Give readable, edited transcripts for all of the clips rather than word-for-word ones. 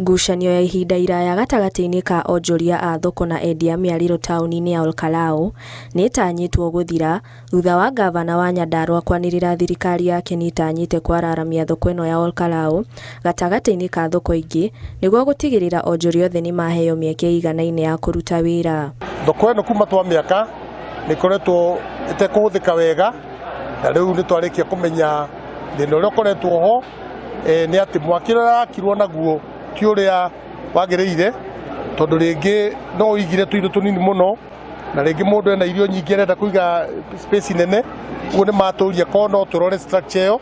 Ngucanio ya ihinda iraya gatagati-inĩ ka onjoria a thoko na endia mĩarĩro taũni-inĩ ya Olkalau nĩĩtanyĩtwo gũthira thutha wa ngavana wa Nyandarua kwanĩrĩra thirikari yake nĩĩtanyĩte kwararamia thoko ĩno ya Olkalau gatagati-inĩ ka thoko ingĩ nĩguo gũtigĩrĩra onjoria othe nĩmaheo mĩeke ĩiganaine ya kũruta wĩra. Thoko ĩno kuma twa mĩaka nĩkoretwo ĩtekũhũthĩka wega, na rĩu nĩtwarĩkia kũmenya thĩna ũrĩa ũkoretwo ho nĩ atĩ mwaki ũrĩa wakirwo naguo ti ũrĩa wagĩrĩire, tondũ rĩngĩ no ũigire tũindo tũnini mũno na rĩngĩ mũndũ ena irio nyingĩ arenda kũiga space nene, ũguo nĩmatũria korwo no tũrore structure ĩyo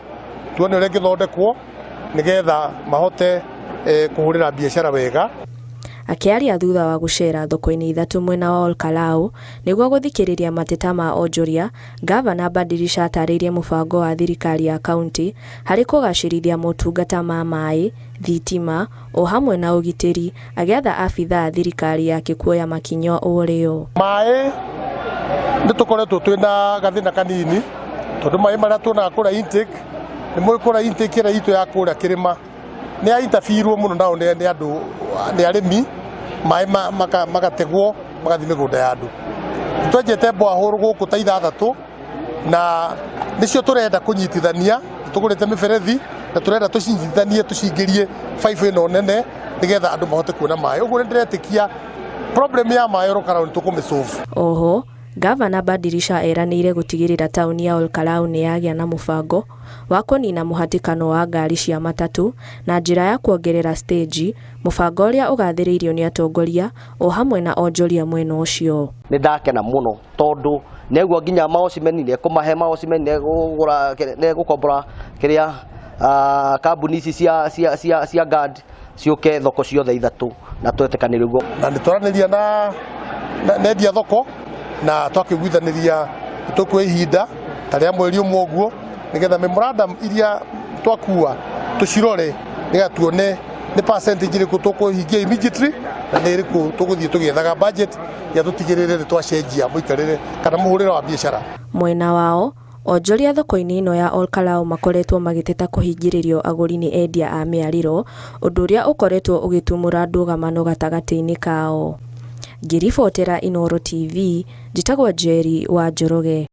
tuone ũrĩa ĩngĩthondekwo nĩgetha mahote kũhũrĩra biacara wega. Akĩaria thutha wa gũcera thoko-inĩ ithatũ mwena wa Olkalau nĩguo gũthikĩrĩria mateta ma onjoria, ngavana Badilisha atarĩirie mũbango wa thirikari ya kaunti harĩ kũgacĩrithia motungata ma maĩ, thitima o hamwe na ũgitĩri, agĩatha abithaa thirikari yake kuoya makinya ũrĩo. Maĩ nĩtũkoretwo twĩna gathĩna kanini tondũ maĩ marĩa tuonaga kũrĩa intake nĩmũĩ kũrĩa intake ĩrĩa itũ ya kũrĩa kĩrĩma nĩ yaintabirwo mũno nao nĩ andũ nĩ arĩmi, maĩ magategwo magathiĩ mĩgũnda ya andũ. Twenjete borehole gũkũ ta ithathatũ na nĩcio tũrenda kũnyitithania, tũgũrĩte mĩberethi na tũrenda tũcinyitithanie tũcingĩrie baibũ ĩno nene nĩgetha andũ mahote kuona maĩ. Ũguo nĩndĩretĩkia problem ya maĩ Olkalau nĩtũkũmĩ-solve. Oho Gavana Badilisha eranĩire gũtigĩrĩra taũni ya Olkalau nĩyagĩa na mũbango wa kũnina mũhatĩkano wa ngari cia matatũ na njĩra ya kuongerera stage, mũbango ũrĩa ũgathĩrĩirio nĩ atongoria o hamwe na onjoria mwena ũcio. Nĩndakena mũno tondũ nĩguo nginya maocimeni nĩekũmahe maocimeni nĩegũkombora kĩrĩa kambuni ici cia guard ciũke thoko ciothe ithatũ na twetĩkanĩria ũguo. Na nĩtwaranĩria na endia thoko na twakĩiguithanĩria tũkũoya ihinda ta rĩa mweri ũmwe ũguo nĩgetha memorandum iria twakua tũcirore nĩgetha tuone nĩ percentage ĩrĩkũ tũkũhingia immediately na nĩ ĩrĩkũ tũgũthiĩ tũgĩethaga budget ya tũtigĩrĩre nĩtwacenjia mũikarĩre kana mũhũrĩre wa biacara. Mwena wao onjoria thoko-inĩ ĩno ya Olkalau makoretwo magĩteta kũhingĩrĩrio agũri nĩ endia a mĩarĩro, ũndũ ũrĩa ũkoretwo ũgĩtumũra ndũgamano gatagatĩ-inĩ kao. Ngĩribotera Inooro TV, njĩtagwo Njeri wa Njoroge.